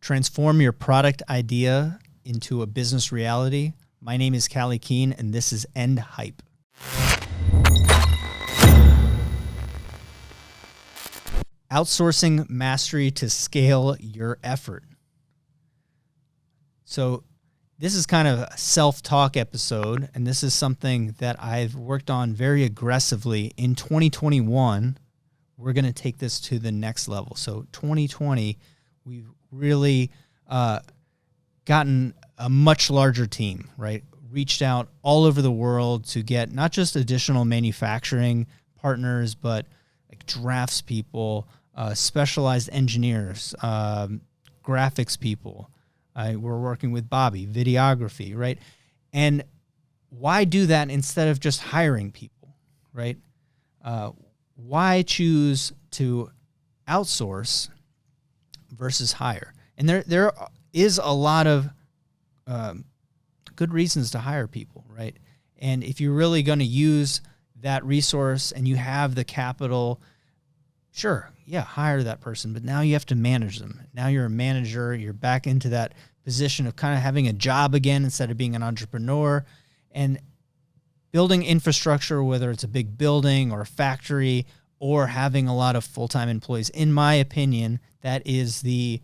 Transform your product idea into a business reality. My name is Callie Keene, and this is End Hype. Outsourcing mastery to scale your effort. So this is kind of a self-talk episode, and this is something that I've worked on very aggressively. In 2021, we're going to take this to the next level. So 2020, we've really gotten a much larger team, right? Reached out all over the world to get not just additional manufacturing partners, but like drafts people, specialized engineers, graphics people. We're working with Bobby, videography, right? And why do that instead of just hiring people, right? Why choose to outsource versus hire? And there is a lot of good reasons to hire people, right? And if you're really going to use that resource and you have the capital, sure, yeah, hire that person. But now you have to manage them. Now you're a manager. You're back into that position of kind of having a job again instead of being an entrepreneur. And building infrastructure, whether it's a big building or a factory or having a lot of full-time employees, in my opinion, that is the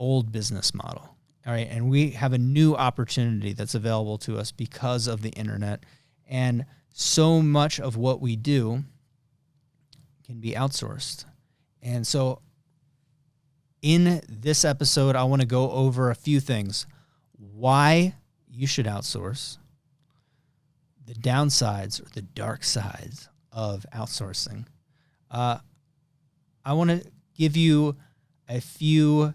old business model. All right. And we have a new opportunity that's available to us because of the internet. And so much of what we do can be outsourced. And so in this episode, I want to go over a few things. Why you should outsource, the downsides or the dark sides of outsourcing. I want to give you a few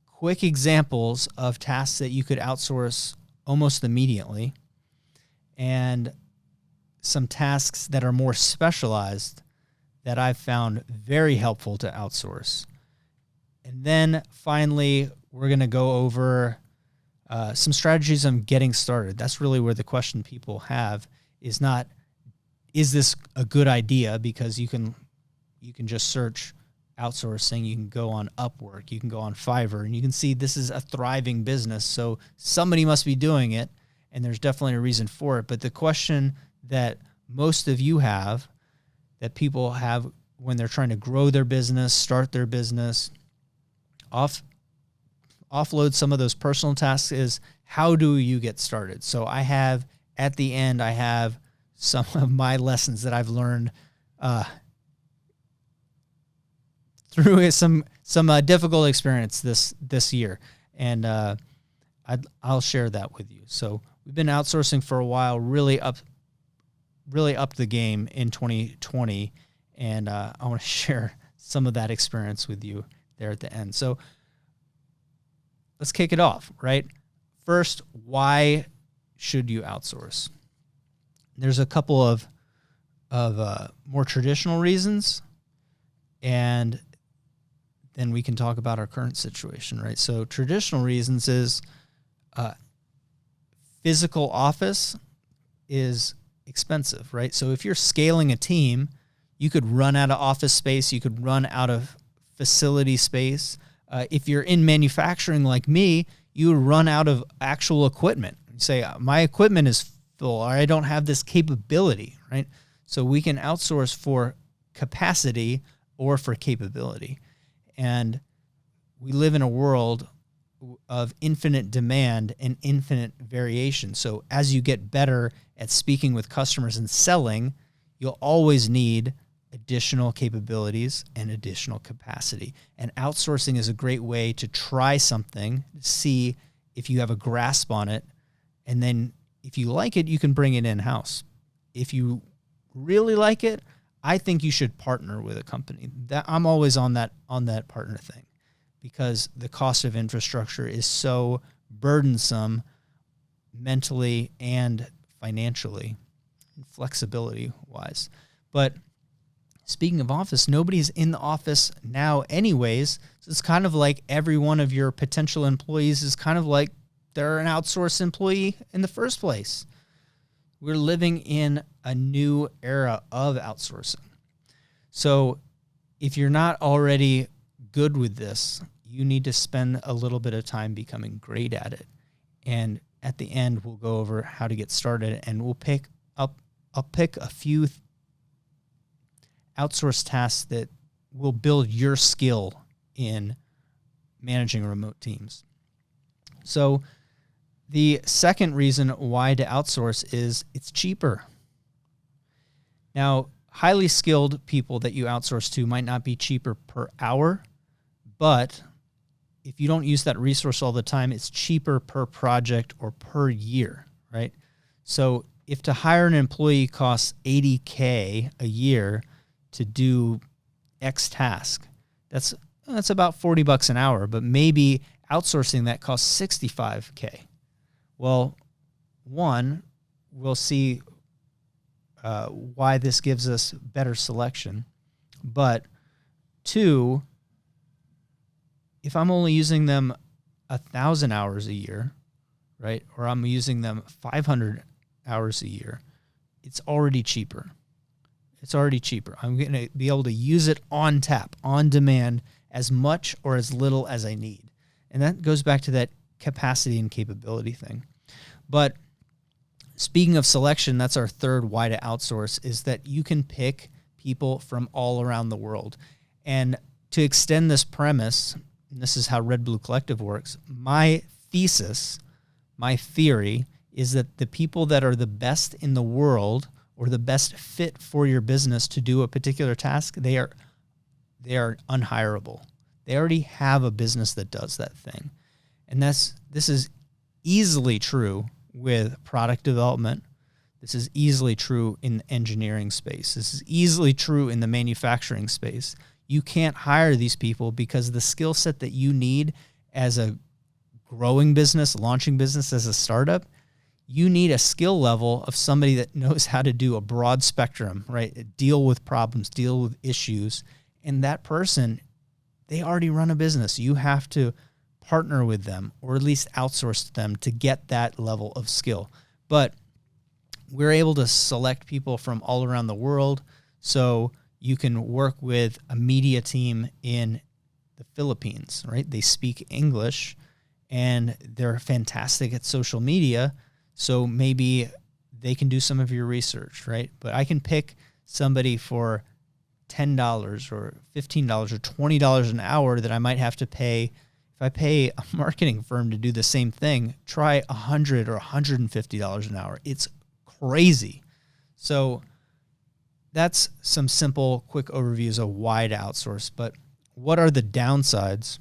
quick examples of tasks that you could outsource almost immediately, and some tasks that are more specialized that I've found very helpful to outsource. And then finally, we're going to go over some strategies on getting started. That's really where the question people have is not, is this a good idea? Because you can just search outsourcing. You can go on Upwork. You can go on Fiverr, and you can see this is a thriving business. So somebody must be doing it, and there's definitely a reason for it. But the question that most of you have, that people have when they're trying to grow their business, start their business, offload some of those personal tasks, is how do you get started? So at the end, I have some of my lessons that I've learned through some difficult experience this year, and I'll share that with you. So we've been outsourcing for a while, really upped the game in 2020, and I want to share some of that experience with you there at the end. So let's kick it off, right? First, why should you outsource? There's a couple of more traditional reasons, and then we can talk about our current situation, right? So traditional reasons is physical office is expensive, right? So if you're scaling a team, you could run out of office space. You could run out of facility space. If you're in manufacturing like me, you would run out of actual equipment. You say, my equipment is full, or I don't have this capability, right? So we can outsource for capacity or for capability. And we live in a world of infinite demand and infinite variation. So as you get better at speaking with customers and selling, you'll always need additional capabilities and additional capacity. And outsourcing is a great way to try something, see if you have a grasp on it, and then if you like it, you can bring it in-house. If you really like it, I think you should partner with a company. That I'm always on that partner thing, because the cost of infrastructure is so burdensome mentally and financially, and flexibility-wise. But speaking of office, nobody's in the office now anyways. So it's kind of like every one of your potential employees is kind of like they're an outsourced employee in the first place. We're living in a new era of outsourcing. So if you're not already good with this, you need to spend a little bit of time becoming great at it. And at the end, we'll go over how to get started, and I'll pick a few outsourced tasks that will build your skill in managing remote teams. So the second reason why to outsource is it's cheaper. Now, highly skilled people that you outsource to might not be cheaper per hour, but if you don't use that resource all the time, it's cheaper per project or per year, right? So if to hire an employee costs $80K a year to do X task, that's about $40 an hour, but maybe outsourcing that costs $65K. Well, one, we'll see why this gives us better selection. But two, if I'm only using them 1,000 hours a year, right, or I'm using them 500 hours a year, it's already cheaper. It's already cheaper. I'm going to be able to use it on tap, on demand, as much or as little as I need. And that goes back to that capacity and capability thing. But speaking of selection, that's our third why to outsource, is that you can pick people from all around the world. And to extend this premise, and this is how Red Blue Collective works, my theory is that the people that are the best in the world or the best fit for your business to do a particular task, they are unhireable. They already have a business that does that thing. And this is easily true with product development. This is easily true in the engineering space. This is easily true in the manufacturing space. You can't hire these people because the skill set that you need as a growing business, launching business as a startup, you need a skill level of somebody that knows how to do a broad spectrum, right? Deal with problems, deal with issues. And that person, they already run a business. You have to partner with them or at least outsource to them to get that level of skill. But we're able to select people from all around the world. So you can work with a media team in the Philippines, right? They speak English and they're fantastic at social media. So maybe they can do some of your research, right? But I can pick somebody for $10 or $15 or $20 an hour that I might have to pay. If I pay a marketing firm to do the same thing, try $100 or $150 an hour. It's crazy. So that's some simple, quick overviews of why to outsource. But what are the downsides?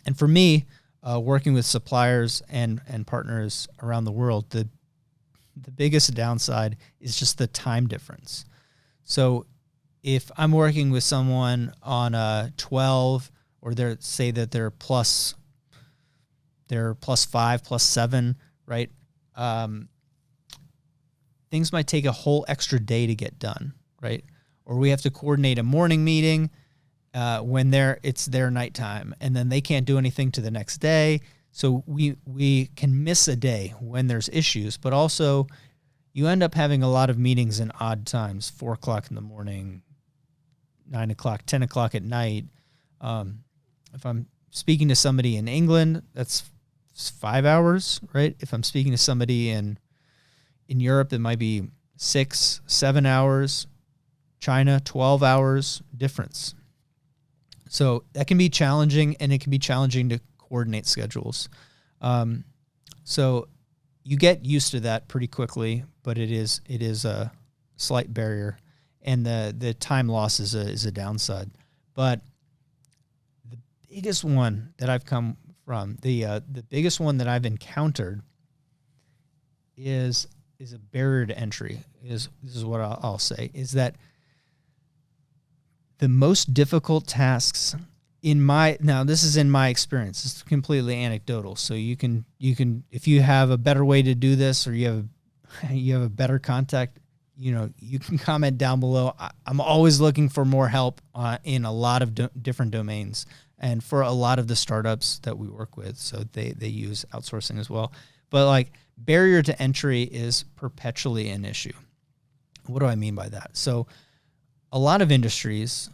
And for me, working with suppliers and partners around the world, the biggest downside is just the time difference. So if I'm working with someone on a 12, or say that they're plus 5, plus 7, right? Things might take a whole extra day to get done, right? Or we have to coordinate a morning meeting when it's their nighttime, and then they can't do anything to the next day. So we can miss a day when there's issues, but also you end up having a lot of meetings in odd times, 4 o'clock in the morning, 9 o'clock, 10 o'clock at night. If I'm speaking to somebody in England, that's 5 hours, right? If I'm speaking to somebody in Europe, it might be 6, 7 hours. China, 12 hours difference. So that can be challenging, and it can be challenging to coordinate schedules. So you get used to that pretty quickly, but it is a slight barrier, and the time loss is a downside. But the biggest one that I've come from, the biggest one that I've encountered is a barrier to entry. This is what I'll say, is that the most difficult tasks now this is in my experience, it's completely anecdotal. So you can, if you have a better way to do this, or you have a better contact, you can comment down below. I'm always looking for more help in a lot of different domains, and for a lot of the startups that we work with. So they use outsourcing as well. But barrier to entry is perpetually an issue. What do I mean by that? So a lot of industries,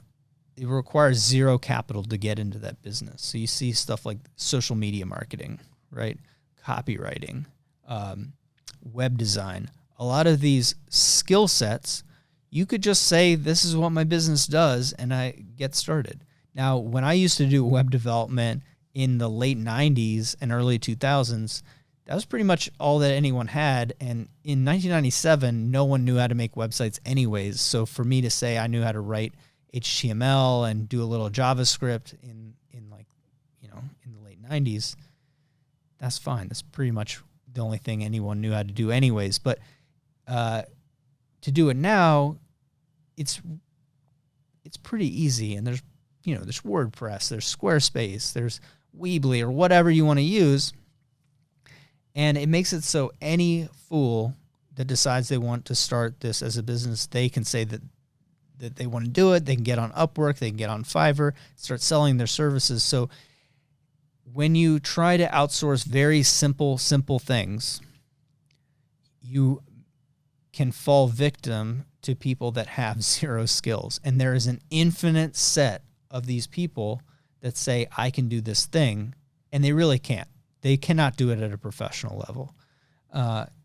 it requires zero capital to get into that business. So you see stuff like social media marketing, right? Copywriting, web design. A lot of these skill sets, you could just say, this is what my business does, and I get started. Now, when I used to do web development in the late 90s and early 2000s, that was pretty much all that anyone had. And in 1997, no one knew how to make websites anyways. So for me to say I knew how to write HTML and do a little JavaScript in the late 90s, that's fine. That's pretty much the only thing anyone knew how to do anyways. But to do it now, it's pretty easy. And there's WordPress, there's Squarespace, there's Weebly, or whatever you want to use. And it makes it so any fool that decides they want to start this as a business, they can say that they want to do it. They can get on Upwork, they can get on Fiverr, start selling their services. So when you try to outsource very simple things, you can fall victim to people that have zero skills. And there is an infinite set of these people that say, I can do this thing, and they really can't. They cannot do it at a professional level.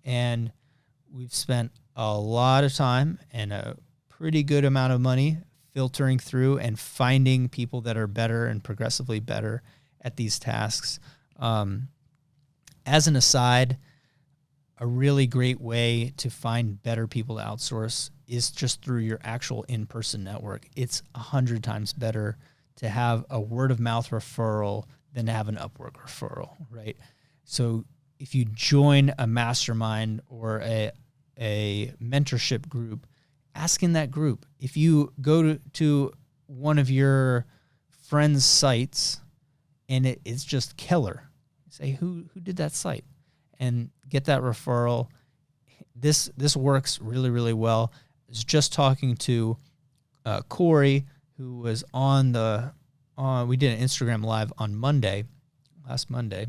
And we've spent a lot of time and a pretty good amount of money filtering through and finding people that are better and progressively better at these tasks. As an aside, a really great way to find better people to outsource is just through your actual in-person network. It's 100 times better to have a word-of-mouth referral than to have an Upwork referral, right? So if you join a mastermind or a mentorship group, ask in that group. If you go to one of your friends' sites and it's just killer, say, who did that site? And get that referral. This works really, really well. I was just talking to Corey, who was we did an Instagram Live on last Monday,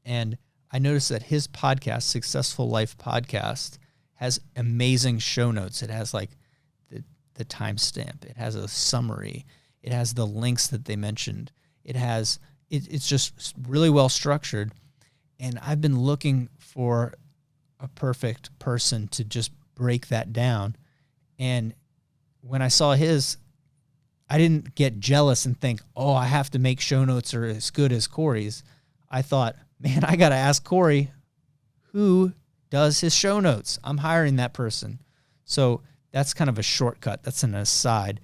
and I noticed that his podcast, Successful Life Podcast, has amazing show notes. It has like the timestamp. It has a summary. It has the links that they mentioned. It's just really well structured. And I've been looking for a perfect person to just break that down. And when I saw his, I didn't get jealous and think, oh, I have to make show notes are as good as Corey's. I thought, man, I got to ask Corey who does his show notes. I'm hiring that person. So that's kind of a shortcut. That's an aside,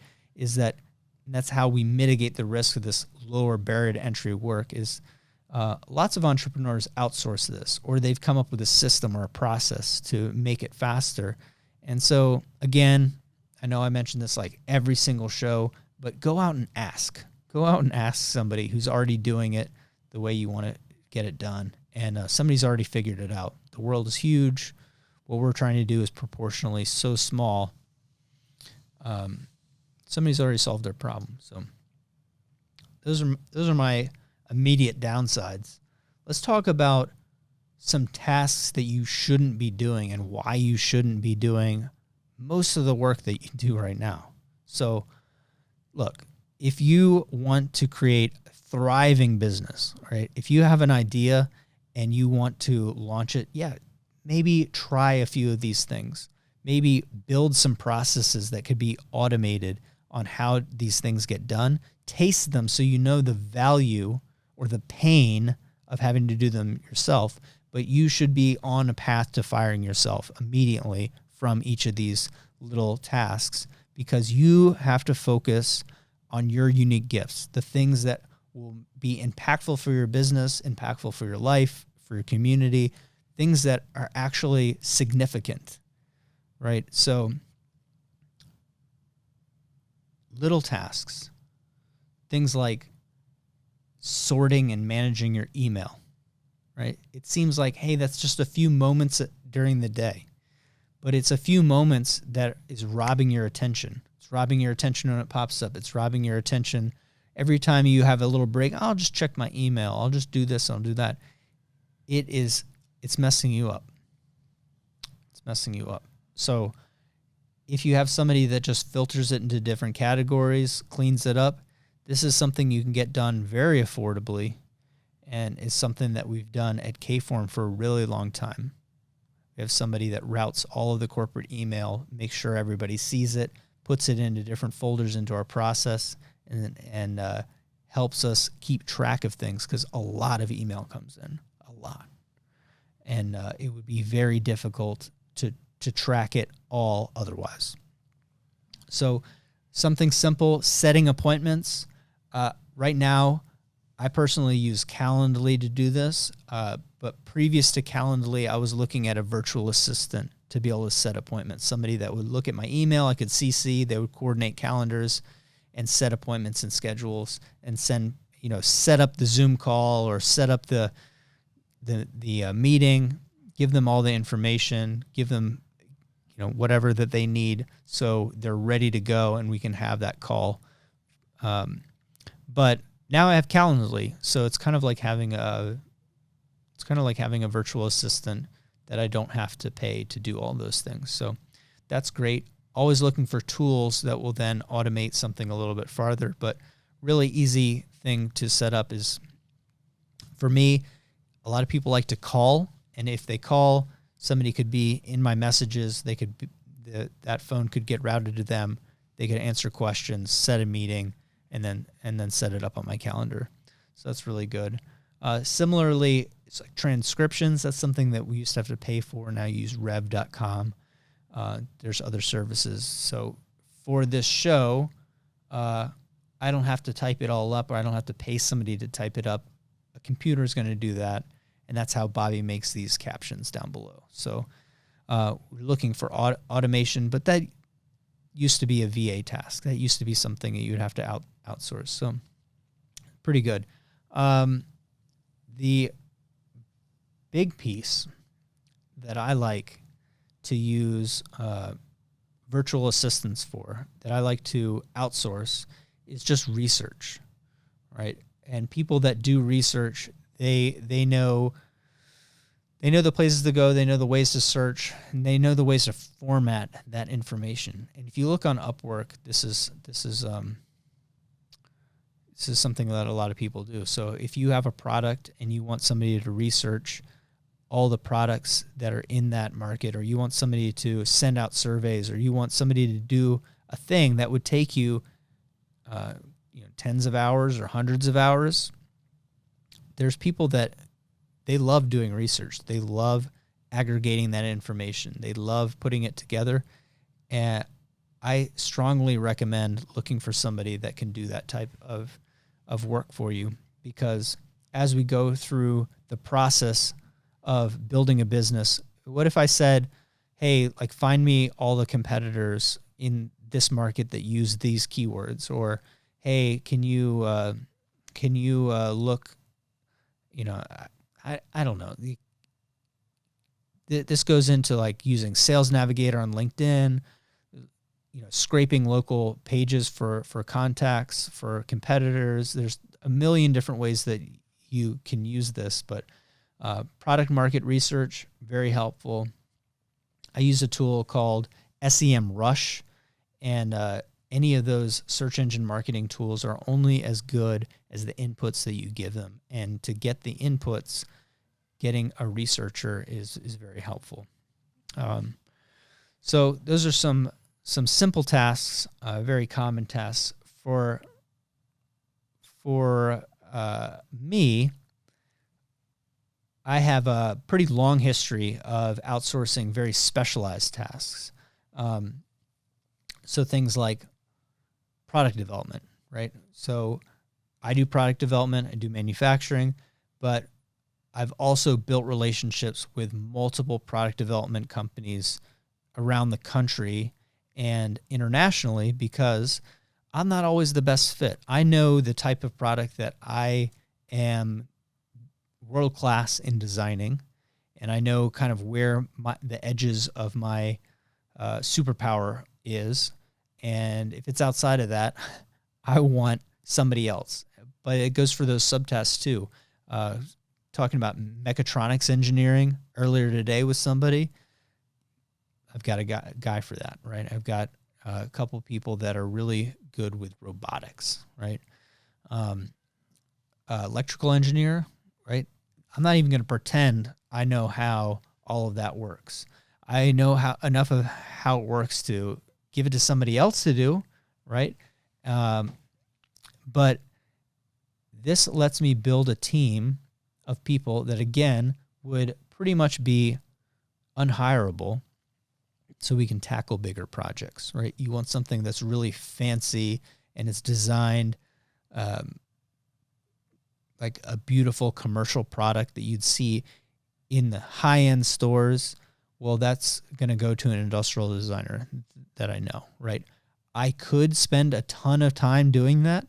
that's how we mitigate the risk of this lower barrier to entry work is lots of entrepreneurs outsource this, or they've come up with a system or a process to make it faster. And so, again, I know I mentioned this like every single show, but go out and ask. Go out and ask somebody who's already doing it the way you want to get it done. And somebody's already figured it out. The world is huge. What we're trying to do is proportionally so small. Somebody's already solved their problem. So those are my immediate downsides. Let's talk about some tasks that you shouldn't be doing and why you shouldn't be doing most of the work that you do right now. So look, if you want to create a thriving business, right? If you have an idea and you want to launch it, maybe try a few of these things. Maybe build some processes that could be automated on how these things get done. Taste them so you know the value or the pain of having to do them yourself, but you should be on a path to firing yourself immediately from each of these little tasks because you have to focus on your unique gifts, the things that will be impactful for your business, impactful for your life, for your community, things that are actually significant, right? So little tasks, things like sorting and managing your email, right? It seems like, hey, that's just a few moments during the day, but it's a few moments that is robbing your attention. It's robbing your attention when it pops up. It's robbing your attention every time you have a little break. I'll just check my email. I'll just do this. I'll do that. It's messing you up. It's messing you up. So if you have somebody that just filters it into different categories, cleans it up, this is something you can get done very affordably, and is something that we've done at Kform for a really long time. We have somebody that routes all of the corporate email, makes sure everybody sees it, puts it into different folders into our process, and helps us keep track of things, because a lot of email comes in, a lot. And it would be very difficult to track it all otherwise. So something simple, setting appointments. Right now, I personally use Calendly to do this, but previous to Calendly, I was looking at a virtual assistant to be able to set appointments. Somebody that would look at my email, I could CC, they would coordinate calendars and set appointments and schedules, and set up the Zoom call, or set up the meeting, give them all the information, give them whatever that they need, so they're ready to go and we can have that call. But now I have Calendly, so it's kind of like having a virtual assistant that I don't have to pay to do all those things. So that's great. Always looking for tools that will then automate something a little bit farther. But really easy thing to set up is, for me, a lot of people like to call, and if they call, somebody could be in my messages. They could that phone could get routed to them. They could answer questions, set a meeting, and then set it up on my calendar. So that's really good. Similarly, it's like transcriptions. That's something that we used to have to pay for. Now you use rev.com. There's other services. So for this show, I don't have to type it all up, or I don't have to pay somebody to type it up. A computer is going to do that, and that's how Bobby makes these captions down below. So we're looking for automation, but that used to be a VA task. That used to be something that you would have to outsource. So pretty good. The big piece that I like to use virtual assistants for, that I like to outsource, is just research, right? And people that do research, they know the places to go, they know the ways to search, and they know the ways to format that information. And if you look on Upwork, this is something that a lot of people do. So if you have a product and you want somebody to research all the products that are in that market, or you want somebody to send out surveys, or you want somebody to do a thing that would take you tens of hours or hundreds of hours, there's people that they love doing research. They love aggregating that information. They love putting it together. And I strongly recommend looking for somebody that can do that type of work for you, because as we go through the process of building a business, what if I said, hey, like, find me all the competitors in this market that use these keywords, or hey, can you look, I don't know. This goes into like using Sales Navigator on LinkedIn, scraping local pages for contacts, for competitors. There's a million different ways that you can use this, but product market research, very helpful. I use a tool called SEM Rush, and any of those search engine marketing tools are only as good as the inputs that you give them. And to get the inputs, getting a researcher is very helpful. So those are some simple tasks, very common tasks. For me, I have a pretty long history of outsourcing very specialized tasks. So things like product development, right? So I do product development, I do manufacturing, but I've also built relationships with multiple product development companies around the country and internationally, because I'm not always the best fit. I know the type of product that I am world-class in designing, and I know kind of where the edges of my superpower is. And if it's outside of that, I want somebody else. But it goes for those subtasks too. Talking about mechatronics engineering earlier today with somebody, I've got a guy for that, right? I've got a couple people that are really good with robotics, right? Electrical engineer, right? I'm not even going to pretend I know how all of that works. I know enough of how it works to give it to somebody else to do, right? But this lets me build a team of people that, again, would pretty much be unhireable, so we can tackle bigger projects, right? You want something that's really fancy and it's designed like a beautiful commercial product that you'd see in the high-end stores. Well, that's going to go to an industrial designer that I know, right? I could spend a ton of time doing that,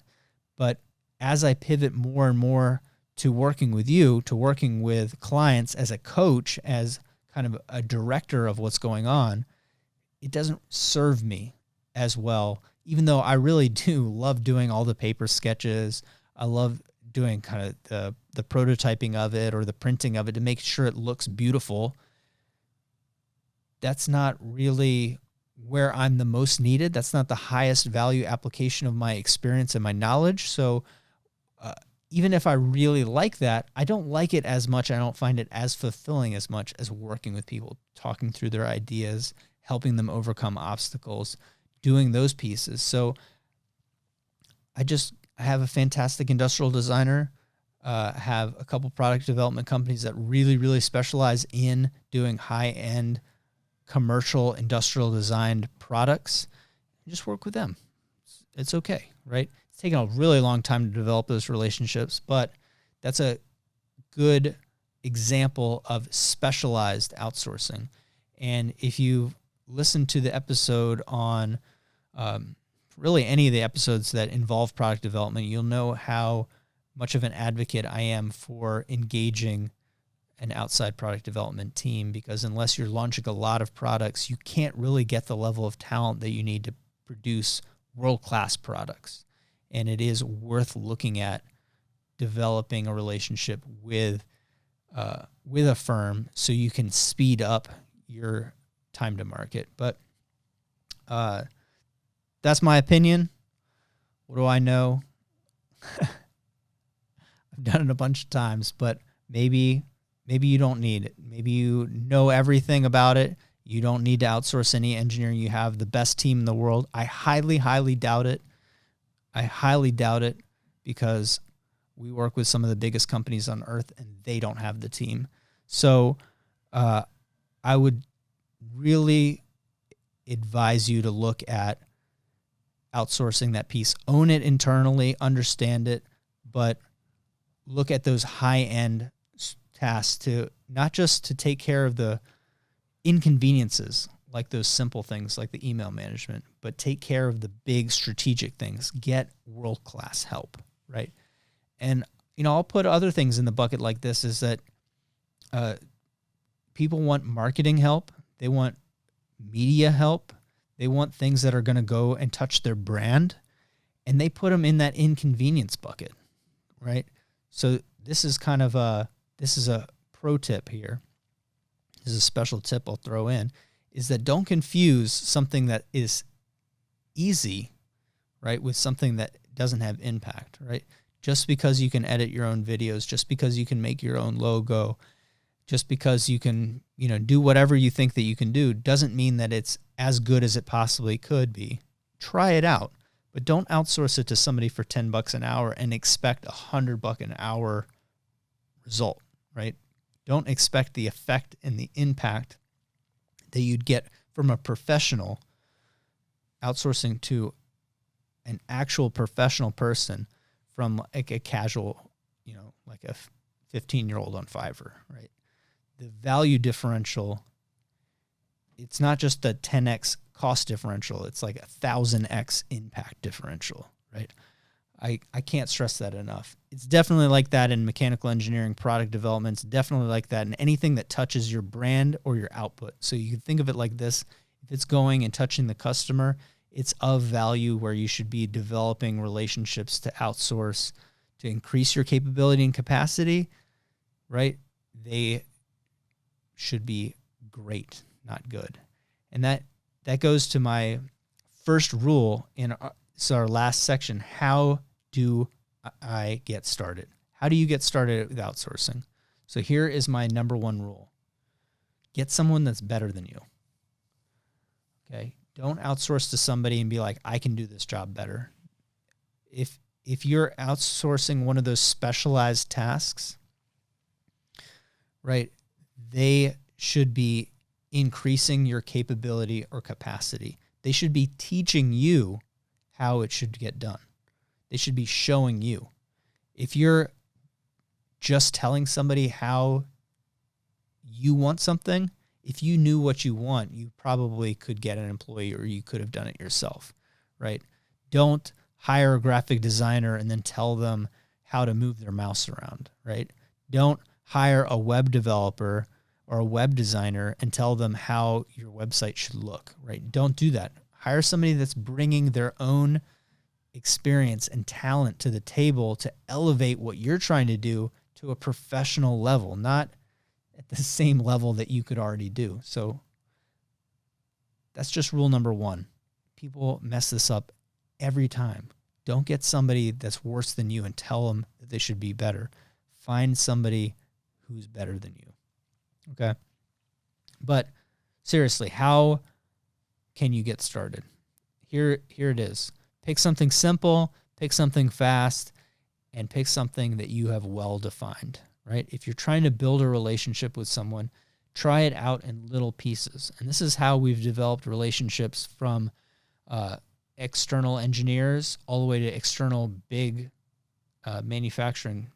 but as I pivot more and more to working with you, to working with clients as a coach, as kind of a director of what's going on, it doesn't serve me as well, even though I really do love doing all the paper sketches. I love doing kind of the prototyping of it or the printing of it to make sure it looks beautiful. That's not really where I'm the most needed. That's not the highest value application of my experience and my knowledge. So even if I really like that, I don't like it as much. I don't find it as fulfilling as much as working with people, talking through their ideas, helping them overcome obstacles, doing those pieces. So I have a fantastic industrial designer, have a couple product development companies that really, really specialize in doing high-end commercial industrial designed products. Just work with them. It's okay, right? It's taken a really long time to develop those relationships, but that's a good example of specialized outsourcing. And if you listen to the episode on really any of the episodes that involve product development, you'll know how much of an advocate I am for engaging an outside product development team, because unless you're launching a lot of products, you can't really get the level of talent that you need to produce world-class products. And it is worth looking at developing a relationship with a firm so you can speed up your time to market. But that's my opinion. What do I know? I've done it a bunch of times, but maybe you don't need it. Maybe you know everything about it. You don't need to outsource any engineering. You have the best team in the world. I highly, highly doubt it. I highly doubt it, because we work with some of the biggest companies on earth and they don't have the team. So I would really advise you to look at outsourcing that piece. Own it internally, understand it, but look at those high-end tasks to not just to take care of the inconveniences, like those simple things like the email management, but take care of the big strategic things. Get world-class help, right? And, I'll put other things in the bucket like this, is that people want marketing help. They want media help. They want things that are going to go and touch their brand, and they put them in that inconvenience bucket, right? So this is kind of a pro tip here. This is a special tip I'll throw in, is that don't confuse something that is easy, right, with something that doesn't have impact, right? Just because you can edit your own videos, just because you can make your own logo, just because you can, do whatever you think that you can do, doesn't mean that it's as good as it possibly could be. Try it out, but don't outsource it to somebody for $10 an hour and expect $100 an hour result, right? Don't expect the effect and the impact that you'd get from a professional outsourcing to an actual professional person from like a casual, like a 15-year-old on Fiverr, right? The value differential, it's not just a 10x cost differential, it's like 1,000x impact differential, right? I can't stress that enough. It's definitely like that in mechanical engineering, product development. It's definitely like that in anything that touches your brand or your output. So you can think of it like this. If it's going and touching the customer, it's of value, where you should be developing relationships to outsource, to increase your capability and capacity, right? They should be great, not good. And that goes to my first rule in our last section. How do I get started? How do you get started with outsourcing? So here is my number one rule. Get someone that's better than you. Okay? Don't outsource to somebody and be like, I can do this job better. If you're outsourcing one of those specialized tasks, right, they should be increasing your capability or capacity. They should be teaching you how it should get done. They should be showing you. If you're just telling somebody how you want something, if you knew what you want, you probably could get an employee, or you could have done it yourself, right? Don't hire a graphic designer and then tell them how to move their mouse around, right? Don't hire a web developer or a web designer and tell them how your website should look, right? Don't do that. Hire somebody that's bringing their own experience and talent to the table to elevate what you're trying to do to a professional level, not at the same level that you could already do. So that's just rule number one. People mess this up every time. Don't get somebody that's worse than you and tell them that they should be better. Find somebody who's better than you. Okay? But seriously, how can you get started? Here it is. Pick something simple, pick something fast, and pick something that you have well defined, right? If you're trying to build a relationship with someone, try it out in little pieces. And this is how we've developed relationships from external engineers all the way to external big manufacturing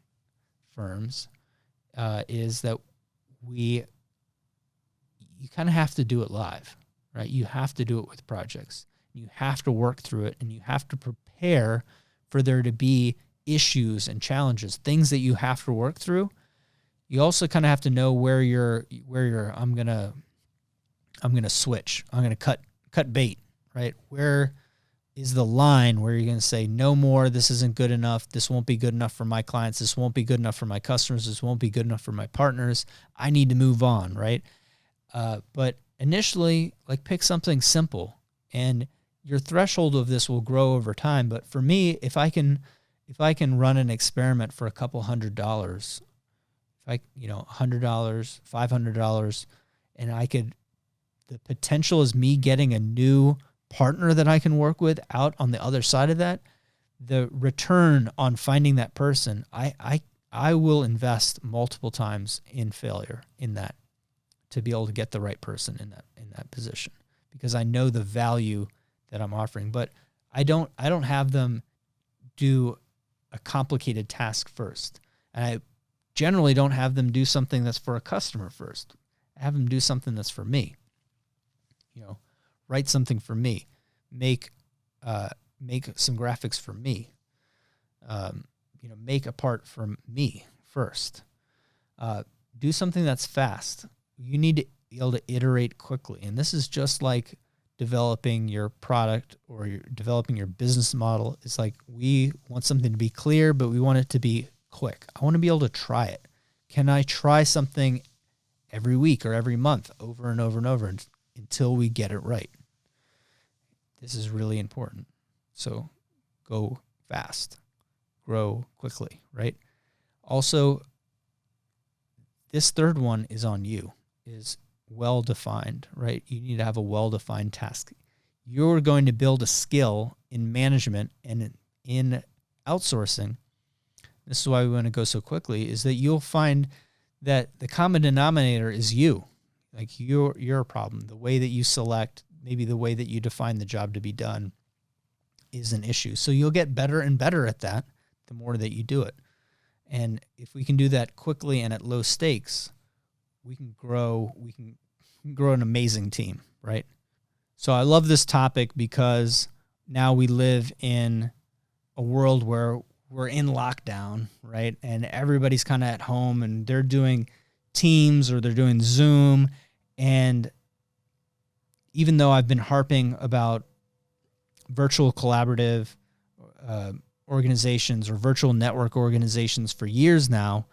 firms, is that you kind of have to do it live, right? You have to do it with projects. You have to work through it, and you have to prepare for there to be issues and challenges, things that you have to work through. You also kind of have to know where you're I'm going to switch. I'm going to cut bait, right? Where is the line where you're going to say, no more, this isn't good enough. This won't be good enough for my clients. This won't be good enough for my customers. This won't be good enough for my partners. I need to move on, right? But initially, like, pick something simple, and your threshold of this will grow over time. But for me, if I can run an experiment for a couple $100, $100, $500, and the potential is me getting a new partner that I can work with out on the other side of that, the return on finding that person, I will invest multiple times in failure in that, to be able to get the right person in that position, because I know the value that I'm offering. But I don't have them do a complicated task first. And I generally don't have them do something that's for a customer first. I have them do something that's for me. Write something for me, make some graphics for me, make a part for me first. Do something that's fast. You need to be able to iterate quickly. And this is just like developing your product or developing your business model. It's like, we want something to be clear, but we want it to be quick. I want to be able to try it. Can I try something every week or every month over and over and over until we get it right? This is really important. So go fast, grow quickly, right? Also, this third one is on you, is well-defined, right? You need to have a well-defined task. You're going to build a skill in management and in outsourcing. This is why we want to go so quickly, is that you'll find that the common denominator is you. Like, your problem. The way that you select, maybe the way that you define the job to be done is an issue. So you'll get better and better at that the more that you do it. And if we can do that quickly and at low stakes, we can grow an amazing team, right? So I love this topic because now we live in a world where we're in lockdown, right? And everybody's kind of at home, and they're doing Teams or they're doing Zoom. And even though I've been harping about virtual collaborative organizations or virtual network organizations for years now,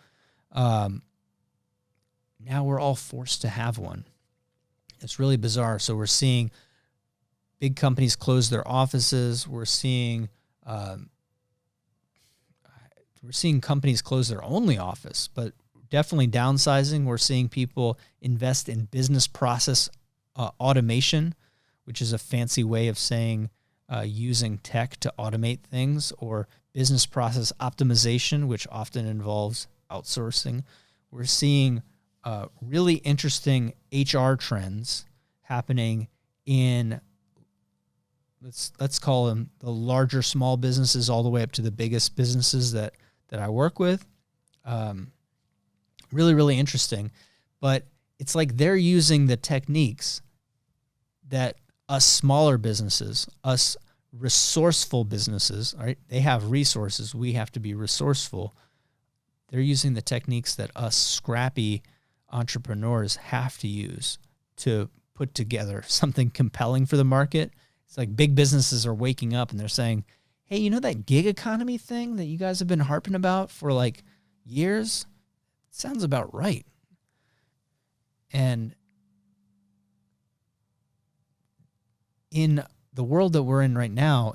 now we're all forced to have one. It's really bizarre. So we're seeing big companies close their offices. We're seeing companies close their only office, but definitely downsizing. We're seeing people invest in business process automation, which is a fancy way of saying using tech to automate things, or business process optimization, which often involves outsourcing. We're seeing really interesting HR trends happening in, let's call them the larger small businesses all the way up to the biggest businesses that I work with. Really, really interesting. But it's like they're using the techniques that us smaller businesses, us resourceful businesses, right? They have resources. We have to be resourceful. They're using the techniques that us scrappy entrepreneurs have to use to put together something compelling for the market. It's like big businesses are waking up and they're saying, hey, you know that gig economy thing that you guys have been harping about for like years? Sounds about right. And in the world that we're in right now,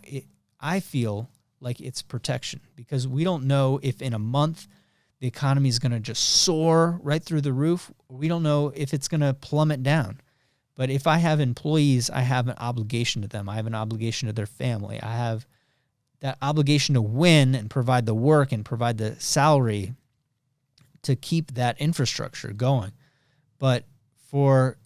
I feel like it's protection, because we don't know if in a month the economy is going to just soar right through the roof. We don't know if it's going to plummet down. But if I have employees, I have an obligation to them. I have an obligation to their family. I have that obligation to win and provide the work and provide the salary to keep that infrastructure going. But for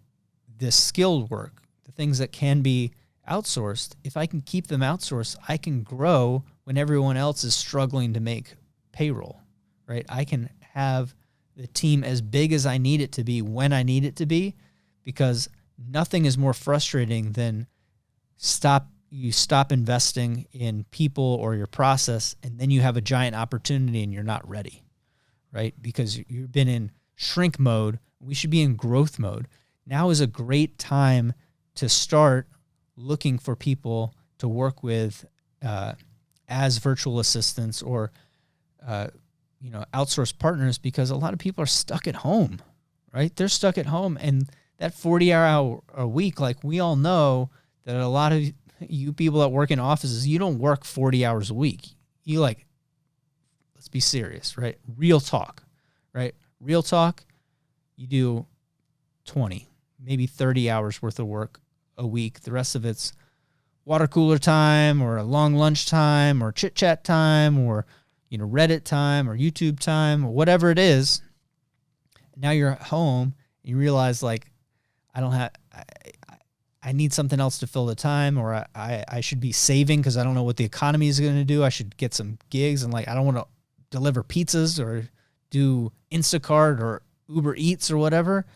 the skilled work, the things that can be outsourced, if I can keep them outsourced, I can grow when everyone else is struggling to make payroll, right? I can have the team as big as I need it to be when I need it to be, because nothing is more frustrating than you stop investing in people or your process, and then you have a giant opportunity and you're not ready, right? Because you've been in shrink mode. We should be in growth mode. Now is a great time to start looking for people to work with as virtual assistants or outsource partners, because a lot of people are stuck at home, right? They're stuck at home, and that 40-hour a week, like we all know that a lot of you people that work in offices, you don't work 40 hours a week. You let's be serious, right? Real talk, right? Real talk, you do 20, maybe 30 hours worth of work a week. The rest of it's water cooler time or a long lunch time or chit chat time or, Reddit time or YouTube time or whatever it is. Now you're at home and you realize I need something else to fill the time, or I should be saving because I don't know what the economy is going to do. I should get some gigs, and I don't want to deliver pizzas or do Instacart or Uber Eats or whatever.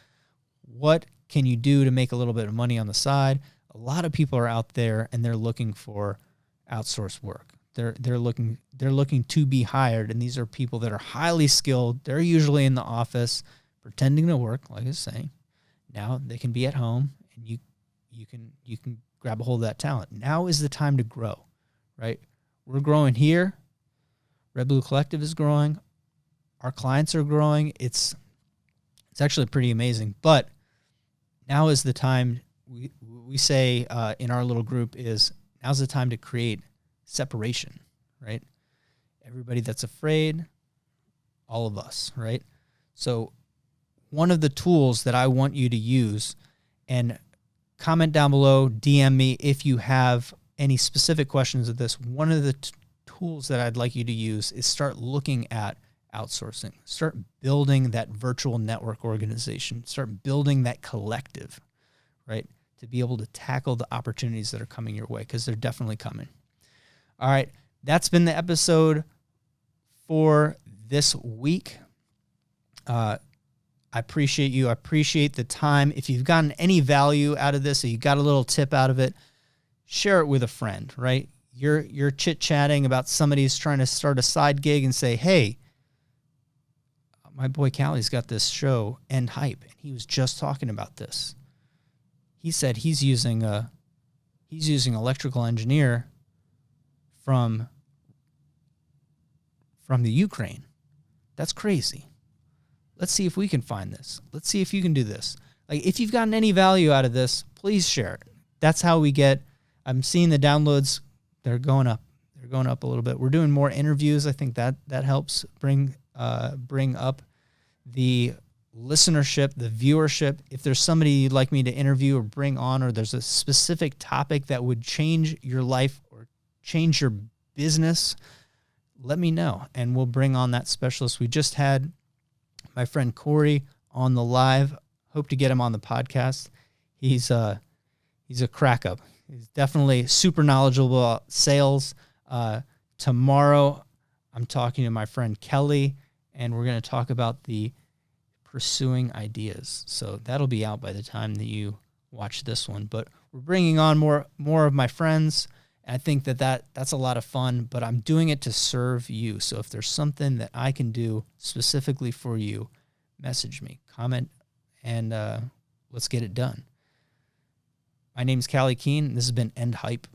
What can you do to make a little bit of money on the side? A lot of people are out there and they're looking for outsourced work. They're looking to be hired, and these are people that are highly skilled. They're usually in the office pretending to work, like I was saying. Now they can be at home, and you can grab a hold of that talent. Now is the time to grow, right? We're growing here. Red Blue Collective is growing. Our clients are growing. It's actually pretty amazing. But now is the time, we say in our little group, is now's the time to create separation, right? Everybody that's afraid, all of us, right? So one of the tools that I want you to use, and comment down below, DM me if you have any specific questions of this. One of the tools that I'd like you to use is start looking at outsourcing. Start building that virtual network organization. Start building that collective, right? To be able to tackle the opportunities that are coming your way, because they're definitely coming. All right. That's been the episode for this week. I appreciate you. I appreciate the time. If you've gotten any value out of this, or you got a little tip out of it, share it with a friend, right? You're chit-chatting about somebody who's trying to start a side gig and say, hey, my boy Callie's got this show, End Hype, and he was just talking about this. He said he's using electrical engineer from the Ukraine. That's crazy. Let's see if we can find this. Let's see if you can do this. Like, if you've gotten any value out of this, please share it. That's how we get, I'm seeing the downloads, they're going up. They're going up a little bit. We're doing more interviews. I think that helps bring up the listenership, the viewership. If there's somebody you'd like me to interview or bring on, or there's a specific topic that would change your life or change your business, let me know, and we'll bring on that specialist. We just had my friend Corey on the live. Hope to get him on the podcast. He's a crack up. He's definitely super knowledgeable about sales. Tomorrow, I'm talking to my friend Kelly, and we're going to talk about the pursuing ideas. So that'll be out by the time that you watch this one. But we're bringing on more of my friends. I think that's a lot of fun, but I'm doing it to serve you. So if there's something that I can do specifically for you, message me, comment, and let's get it done. My name's Callie Keene. This has been End Hype.